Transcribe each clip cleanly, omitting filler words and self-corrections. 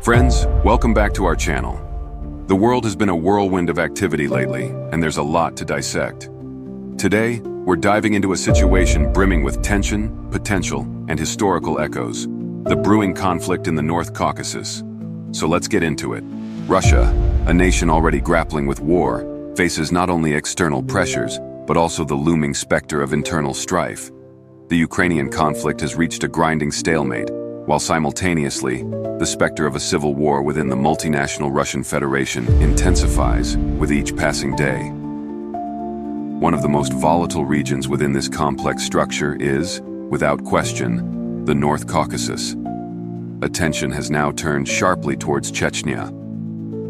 Friends, welcome back to our channel. The world has been a whirlwind of activity lately, and there's a lot to dissect. Today, we're diving into a situation brimming with tension, potential, and historical echoes. The brewing conflict in the North Caucasus. So let's get into it. Russia, a nation already grappling with war, faces not only external pressures, but also the looming specter of internal strife. The Ukrainian conflict has reached a grinding stalemate, while simultaneously, the specter of a civil war within the multinational Russian Federation intensifies with each passing day. One of the most volatile regions within this complex structure is, without question, the North Caucasus. Attention has now turned sharply towards Chechnya.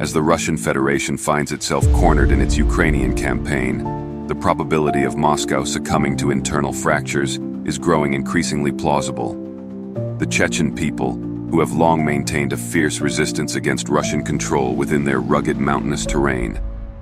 As the Russian Federation finds itself cornered in its Ukrainian campaign, the probability of Moscow succumbing to internal fractures is growing increasingly plausible. The Chechen people, who have long maintained a fierce resistance against Russian control within their rugged mountainous terrain,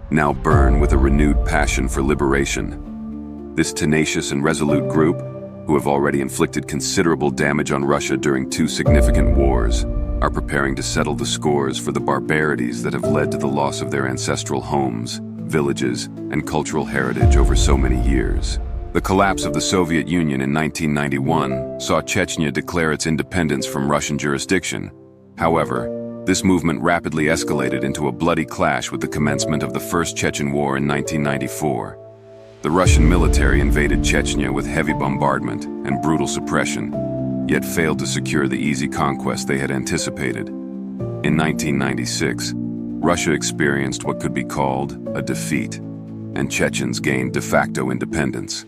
now burn with a renewed passion for liberation. This tenacious and resolute group, who have already inflicted considerable damage on Russia during two significant wars, are preparing to settle the scores for the barbarities that have led to the loss of their ancestral homes, villages, and cultural heritage over so many years. The collapse of the Soviet Union in 1991 saw Chechnya declare its independence from Russian jurisdiction. However, this movement rapidly escalated into a bloody clash with the commencement of the First Chechen War in 1994. The Russian military invaded Chechnya with heavy bombardment and brutal suppression, yet failed to secure the easy conquest they had anticipated. In 1996, Russia experienced what could be called a defeat, and Chechens gained de facto independence.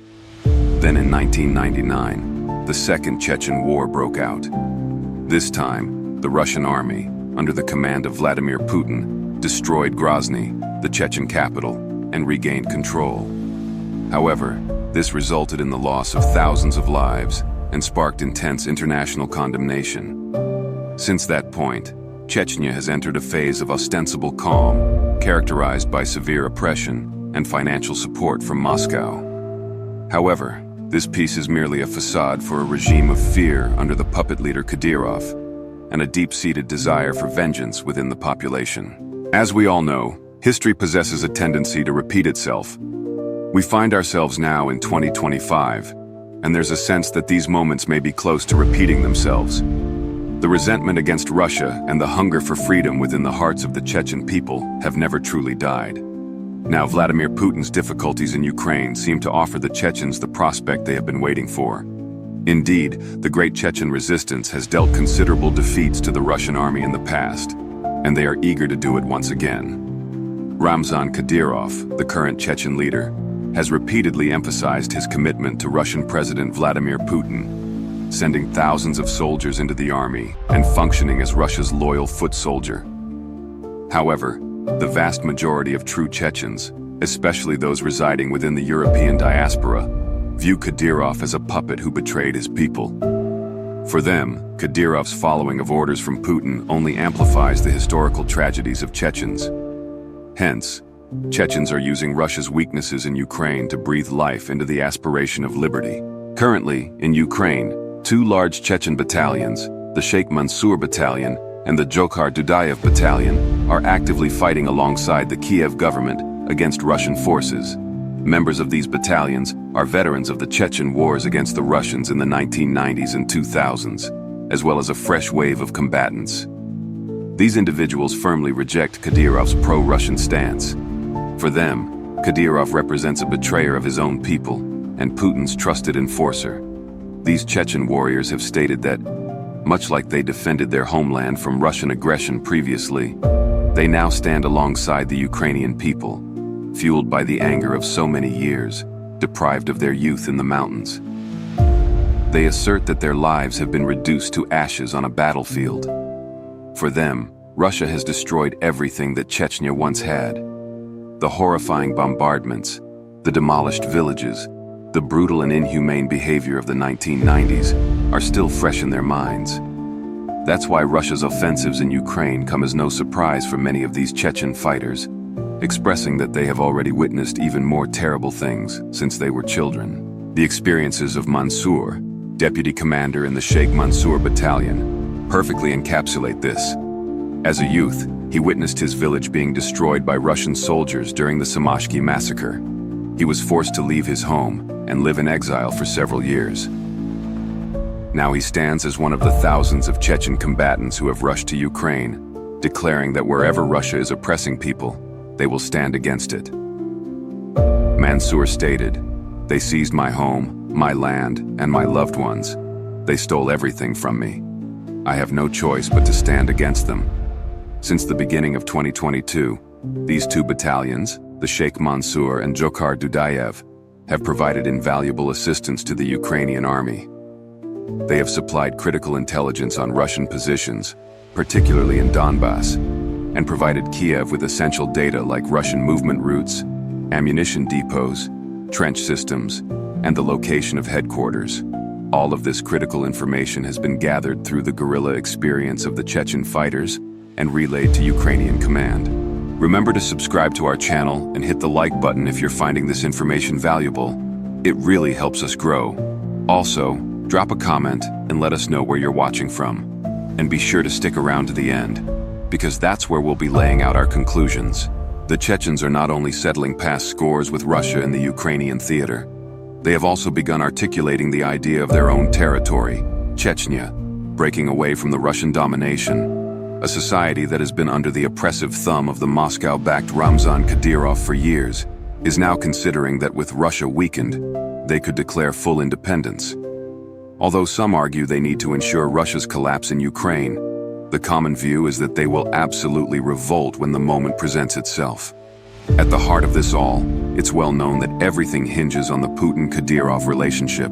Then in 1999, the Second Chechen War broke out. This time, the Russian army, under the command of Vladimir Putin, destroyed Grozny, the Chechen capital, and regained control. However, this resulted in the loss of thousands of lives and sparked intense international condemnation. Since that point, Chechnya has entered a phase of ostensible calm, characterized by severe oppression and financial support from Moscow. However, this peace is merely a facade for a regime of fear under the puppet leader Kadyrov, and a deep-seated desire for vengeance within the population. As we all know, history possesses a tendency to repeat itself. We find ourselves now in 2025, and there's a sense that these moments may be close to repeating themselves. The resentment against Russia and the hunger for freedom within the hearts of the Chechen people have never truly died. Now Vladimir Putin's difficulties in Ukraine seem to offer the Chechens the prospect they have been waiting for. Indeed, the great Chechen resistance has dealt considerable defeats to the Russian army in the past, and they are eager to do it once again. Ramzan Kadyrov, the current Chechen leader, has repeatedly emphasized his commitment to Russian President Vladimir Putin, sending thousands of soldiers into the army and functioning as Russia's loyal foot soldier. However, the vast majority of true Chechens, especially those residing within the European diaspora, view Kadyrov as a puppet who betrayed his people. For them, Kadyrov's following of orders from Putin only amplifies the historical tragedies of Chechens. Hence, Chechens are using Russia's weaknesses in Ukraine to breathe life into the aspiration of liberty. Currently, in Ukraine, two large Chechen battalions, the Sheikh Mansour Battalion and the Jokhar Dudayev Battalion, are actively fighting alongside the Kiev government against Russian forces. Members of these battalions are veterans of the Chechen wars against the Russians in the 1990s and 2000s, as well as a fresh wave of combatants. These individuals firmly reject Kadyrov's pro-Russian stance. For them, Kadyrov represents a betrayer of his own people and Putin's trusted enforcer. These Chechen warriors have stated that, much like they defended their homeland from Russian aggression previously, they now stand alongside the Ukrainian people, fueled by the anger of so many years, deprived of their youth in the mountains. They assert that their lives have been reduced to ashes on a battlefield. For them, Russia has destroyed everything that Chechnya once had. The horrifying bombardments, the demolished villages, the brutal and inhumane behavior of the 1990s are still fresh in their minds. That's why Russia's offensives in Ukraine come as no surprise for many of these Chechen fighters, expressing that they have already witnessed even more terrible things since they were children. The experiences of Mansour, deputy commander in the Sheikh Mansour Battalion, perfectly encapsulate this. As a youth, he witnessed his village being destroyed by Russian soldiers during the Samashki massacre. He was forced to leave his home and live in exile for several years. Now he stands as one of the thousands of Chechen combatants who have rushed to Ukraine, declaring that wherever Russia is oppressing people, they will stand against it. Mansour stated, "They seized my home, my land, and my loved ones. They stole everything from me. I have no choice but to stand against them." Since the beginning of 2022, these two battalions, the Sheikh Mansour and Jokhar Dudayev, have provided invaluable assistance to the Ukrainian army. They have supplied critical intelligence on Russian positions, particularly in Donbass, and provided Kiev with essential data like Russian movement routes, ammunition depots, trench systems, and the location of headquarters. All of this critical information has been gathered through the guerrilla experience of the Chechen fighters and relayed to Ukrainian command. Remember to subscribe to our channel and hit the like button if you're finding this information valuable. It really helps us grow. Also, drop a comment and let us know where you're watching from. And be sure to stick around to the end, because that's where we'll be laying out our conclusions. The Chechens are not only settling past scores with Russia in the Ukrainian theater, they have also begun articulating the idea of their own territory, Chechnya, breaking away from the Russian domination. A society that has been under the oppressive thumb of the Moscow-backed Ramzan Kadyrov for years is now considering that with Russia weakened, they could declare full independence. Although some argue they need to ensure Russia's collapse in Ukraine, the common view is that they will absolutely revolt when the moment presents itself. At the heart of this all, it's well known that everything hinges on the Putin-Kadyrov relationship.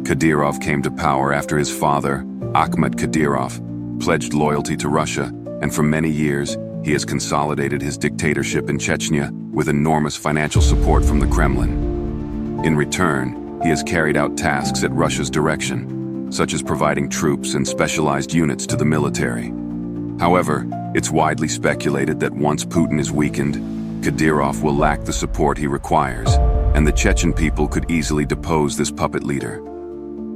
Kadyrov came to power after his father, Akhmet Kadyrov, pledged loyalty to Russia, and for many years, he has consolidated his dictatorship in Chechnya with enormous financial support from the Kremlin. In return, he has carried out tasks at Russia's direction, such as providing troops and specialized units to the military. However, it's widely speculated that once Putin is weakened, Kadyrov will lack the support he requires, and the Chechen people could easily depose this puppet leader.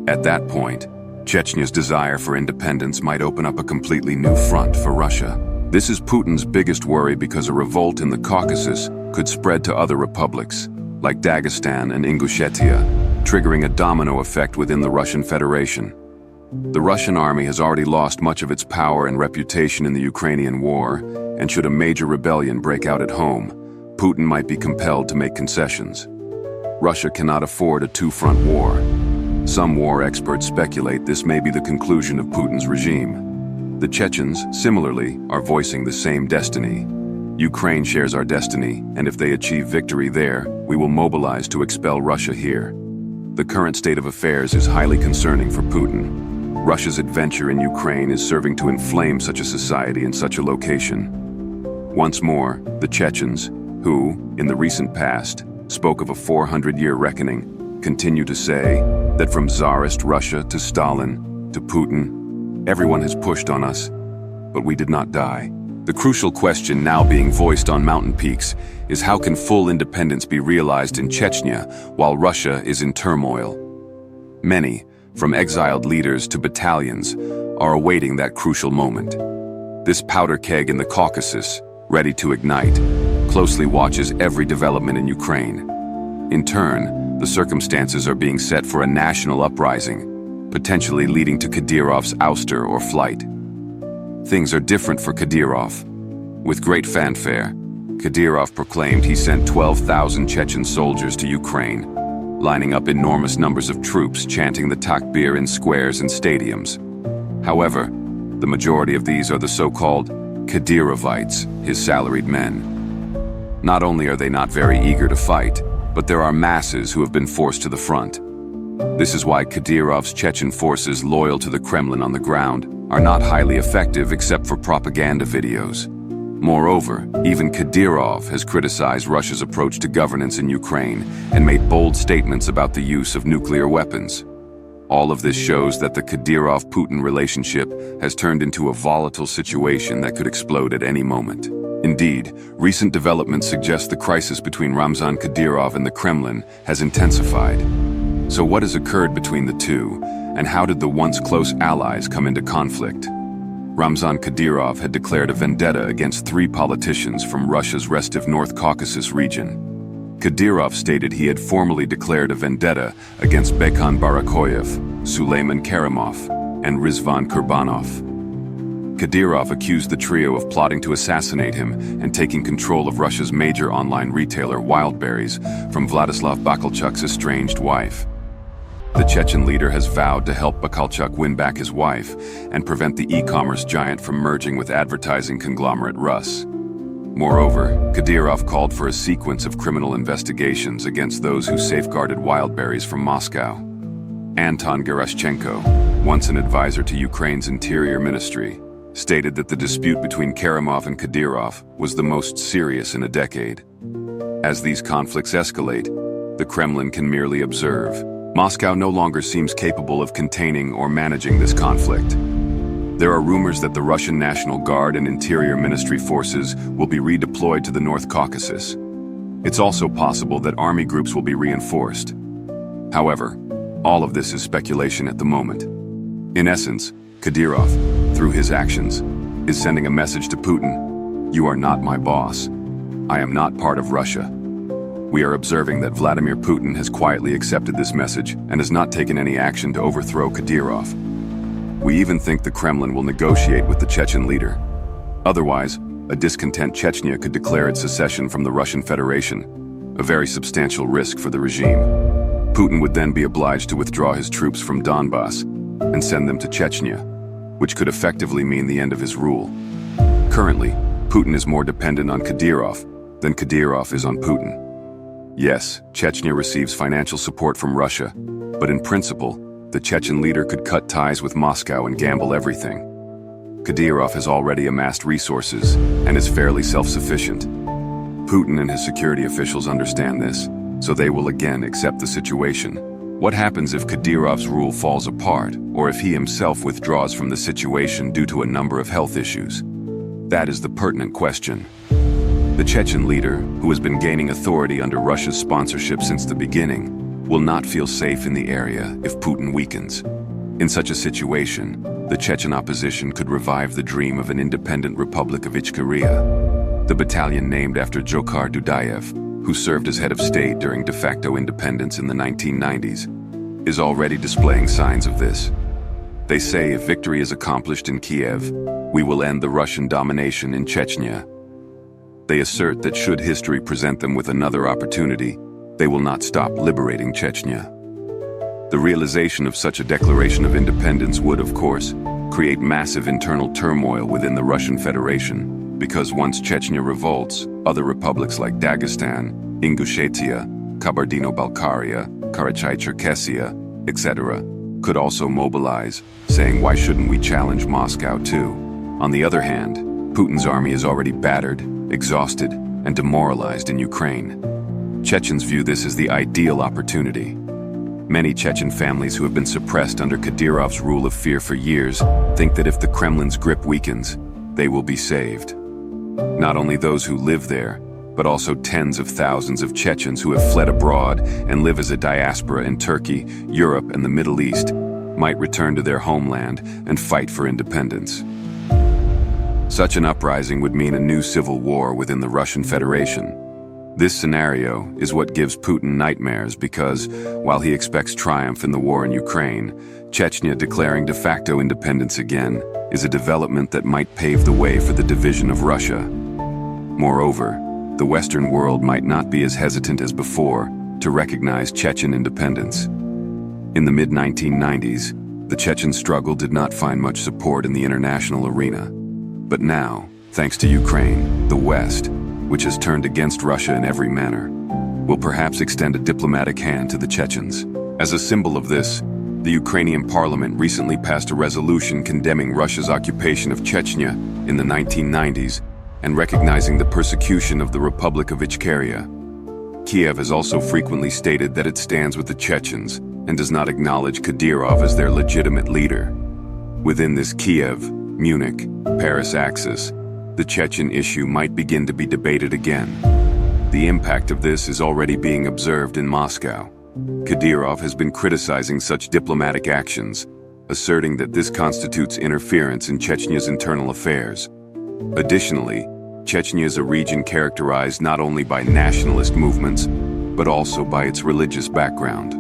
At that point, Chechnya's desire for independence might open up a completely new front for Russia. This is Putin's biggest worry because a revolt in the Caucasus could spread to other republics, like Dagestan and Ingushetia, triggering a domino effect within the Russian Federation. The Russian army has already lost much of its power and reputation in the Ukrainian war, and should a major rebellion break out at home, Putin might be compelled to make concessions. Russia cannot afford a two-front war. Some war experts speculate this may be the conclusion of Putin's regime. The Chechens, similarly, are voicing the same destiny. Ukraine shares our destiny, and if they achieve victory there, we will mobilize to expel Russia here. The current state of affairs is highly concerning for Putin. Russia's adventure in Ukraine is serving to inflame such a society in such a location. Once more, the Chechens, who, in the recent past, spoke of a 400-year reckoning, continue to say that from Tsarist Russia to Stalin to Putin, everyone has pushed on us, but we did not die. The crucial question now being voiced on mountain peaks is how can full independence be realized in Chechnya while Russia is in turmoil? Many, from exiled leaders to battalions, are awaiting that crucial moment. This powder keg in the Caucasus, ready to ignite, closely watches every development in Ukraine. In turn, the circumstances are being set for a national uprising, potentially leading to Kadyrov's ouster or flight. Things are different for Kadyrov. With great fanfare, Kadyrov proclaimed he sent 12,000 Chechen soldiers to Ukraine, lining up enormous numbers of troops chanting the takbir in squares and stadiums. However, the majority of these are the so-called Kadyrovites, his salaried men. Not only are they not very eager to fight, but there are masses who have been forced to the front. This is why Kadyrov's Chechen forces loyal to the Kremlin on the ground are not highly effective except for propaganda videos. Moreover, even Kadyrov has criticized Russia's approach to governance in Ukraine and made bold statements about the use of nuclear weapons. All of this shows that the Kadyrov-Putin relationship has turned into a volatile situation that could explode at any moment. Indeed, recent developments suggest the crisis between Ramzan Kadyrov and the Kremlin has intensified. So what has occurred between the two, and how did the once close allies come into conflict? Ramzan Kadyrov had declared a vendetta against 3 politicians from Russia's restive North Caucasus region. Kadyrov stated he had formally declared a vendetta against Bekhan Barakoyev, Suleiman Karimov, and Rizvan Kurbanov. Kadyrov accused the trio of plotting to assassinate him and taking control of Russia's major online retailer Wildberries from Vladislav Bakalchuk's estranged wife. The Chechen leader has vowed to help Bakalchuk win back his wife and prevent the e-commerce giant from merging with advertising conglomerate Rus. Moreover, Kadyrov called for a sequence of criminal investigations against those who safeguarded Wildberries from Moscow. Anton Gerashchenko, once an advisor to Ukraine's interior ministry, stated that the dispute between Karimov and Kadyrov was the most serious in a decade. As these conflicts escalate, the Kremlin can merely observe. Moscow no longer seems capable of containing or managing this conflict. There are rumors that the Russian National Guard and Interior Ministry forces will be redeployed to the North Caucasus. It's also possible that army groups will be reinforced. However, all of this is speculation at the moment. In essence, Kadyrov, through his actions, is sending a message to Putin: "You are not my boss. I am not part of Russia." We are observing that Vladimir Putin has quietly accepted this message and has not taken any action to overthrow Kadyrov. We even think the Kremlin will negotiate with the Chechen leader. Otherwise, a discontent Chechnya could declare its secession from the Russian Federation, a very substantial risk for the regime. Putin would then be obliged to withdraw his troops from Donbass and send them to Chechnya, which could effectively mean the end of his rule. Currently, Putin is more dependent on Kadyrov than Kadyrov is on Putin. Yes, Chechnya receives financial support from Russia, but in principle, the Chechen leader could cut ties with Moscow and gamble everything. Kadyrov has already amassed resources and is fairly self-sufficient. Putin and his security officials understand this, so they will again accept the situation. What happens if Kadyrov's rule falls apart, or if he himself withdraws from the situation due to a number of health issues? That is the pertinent question. The Chechen leader, who has been gaining authority under Russia's sponsorship since the beginning, will not feel safe in the area if Putin weakens. In such a situation, the Chechen opposition could revive the dream of an independent Republic of Ichkeria. The battalion named after Dzhokhar Dudayev, who served as head of state during de facto independence in the 1990s, is already displaying signs of this. They say if victory is accomplished in Kiev, we will end the Russian domination in Chechnya. They assert that should history present them with another opportunity, they will not stop liberating Chechnya. The realization of such a declaration of independence would, of course, create massive internal turmoil within the Russian Federation, because once Chechnya revolts, other republics like Dagestan, Ingushetia, Kabardino-Balkaria, Karachay-Cherkessia, etc., could also mobilize, saying, why shouldn't we challenge Moscow too? On the other hand, Putin's army is already battered, exhausted, and demoralized in Ukraine. Chechens view this as the ideal opportunity. Many Chechen families who have been suppressed under Kadyrov's rule of fear for years think that if the Kremlin's grip weakens, they will be saved. Not only those who live there, but also tens of thousands of Chechens who have fled abroad and live as a diaspora in Turkey, Europe, and the Middle East might return to their homeland and fight for independence. Such an uprising would mean a new civil war within the Russian Federation. This scenario is what gives Putin nightmares because, while he expects triumph in the war in Ukraine, Chechnya declaring de facto independence again is a development that might pave the way for the division of Russia. Moreover, the Western world might not be as hesitant as before to recognize Chechen independence. In the mid-1990s, the Chechen struggle did not find much support in the international arena. But now, thanks to Ukraine, the West, which has turned against Russia in every manner, will perhaps extend a diplomatic hand to the Chechens. As a symbol of this, the Ukrainian parliament recently passed a resolution condemning Russia's occupation of Chechnya in the 1990s and recognizing the persecution of the Republic of Ichkeria. Kiev has also frequently stated that it stands with the Chechens and does not acknowledge Kadyrov as their legitimate leader. Within this Kiev, Munich, Paris axis, the Chechen issue might begin to be debated again. The impact of this is already being observed in Moscow. Kadyrov has been criticizing such diplomatic actions, asserting that this constitutes interference in Chechnya's internal affairs. Additionally, Chechnya is a region characterized not only by nationalist movements, but also by its religious background.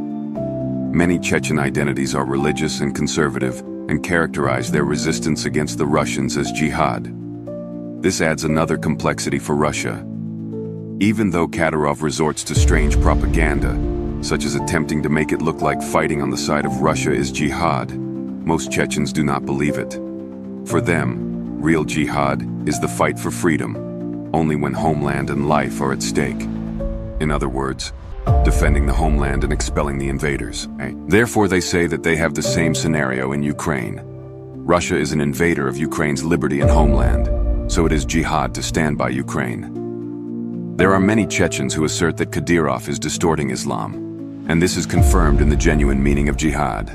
Many Chechen identities are religious and conservative and characterize their resistance against the Russians as jihad. This adds another complexity for Russia. Even though Kadyrov resorts to strange propaganda, such as attempting to make it look like fighting on the side of Russia is jihad, most Chechens do not believe it. For them, real jihad is the fight for freedom, only when homeland and life are at stake. In other words, defending the homeland and expelling the invaders. Therefore, they say that they have the same scenario in Ukraine. Russia is an invader of Ukraine's liberty and homeland, so it is jihad to stand by Ukraine. There are many Chechens who assert that Kadyrov is distorting Islam, and this is confirmed in the genuine meaning of jihad.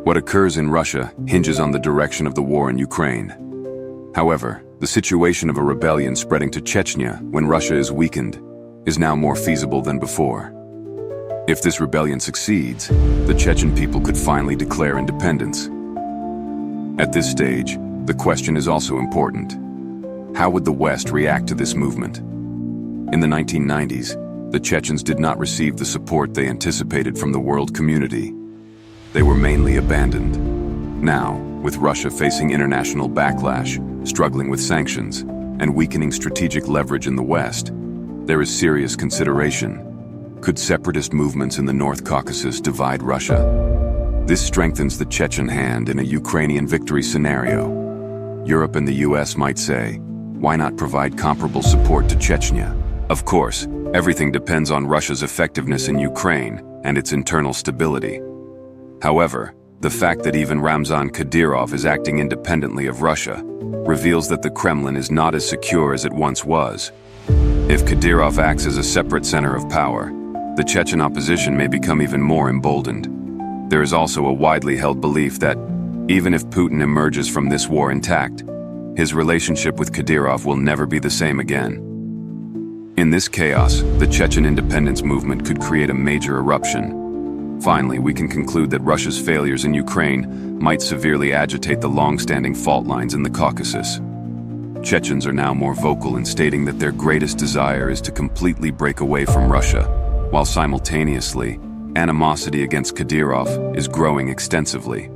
What occurs in Russia hinges on the direction of the war in Ukraine. However, the situation of a rebellion spreading to Chechnya when Russia is weakened is now more feasible than before. If this rebellion succeeds, the Chechen people could finally declare independence. At this stage, the question is also important. How would the West react to this movement? In the 1990s, the Chechens did not receive the support they anticipated from the world community. They were mainly abandoned. Now, with Russia facing international backlash, struggling with sanctions, and weakening strategic leverage in the West, there is serious consideration. Could separatist movements in the North Caucasus divide Russia? This strengthens the Chechen hand in a Ukrainian victory scenario. Europe and the US might say, why not provide comparable support to Chechnya? Of course, everything depends on Russia's effectiveness in Ukraine and its internal stability. However, the fact that even Ramzan Kadyrov is acting independently of Russia reveals that the Kremlin is not as secure as it once was. If Kadyrov acts as a separate center of power, the Chechen opposition may become even more emboldened. There is also a widely held belief that, even if Putin emerges from this war intact, his relationship with Kadyrov will never be the same again. In this chaos, the Chechen independence movement could create a major eruption. Finally, we can conclude that Russia's failures in Ukraine might severely agitate the long-standing fault lines in the Caucasus. Chechens are now more vocal in stating that their greatest desire is to completely break away from Russia, while simultaneously, animosity against Kadyrov is growing extensively.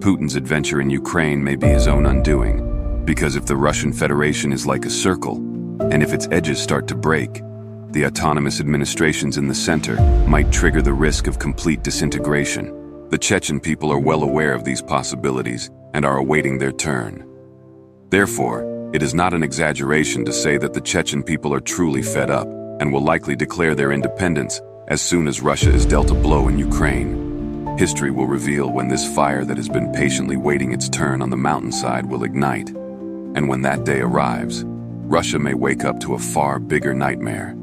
Putin's adventure in Ukraine may be his own undoing, because if the Russian Federation is like a circle, and if its edges start to break, the autonomous administrations in the center might trigger the risk of complete disintegration. The Chechen people are well aware of these possibilities and are awaiting their turn. Therefore, it is not an exaggeration to say that the Chechen people are truly fed up and will likely declare their independence as soon as Russia is dealt a blow in Ukraine. History will reveal when this fire that has been patiently waiting its turn on the mountainside will ignite. And when that day arrives, Russia may wake up to a far bigger nightmare.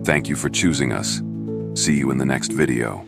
Thank you for choosing us. See you in the next video.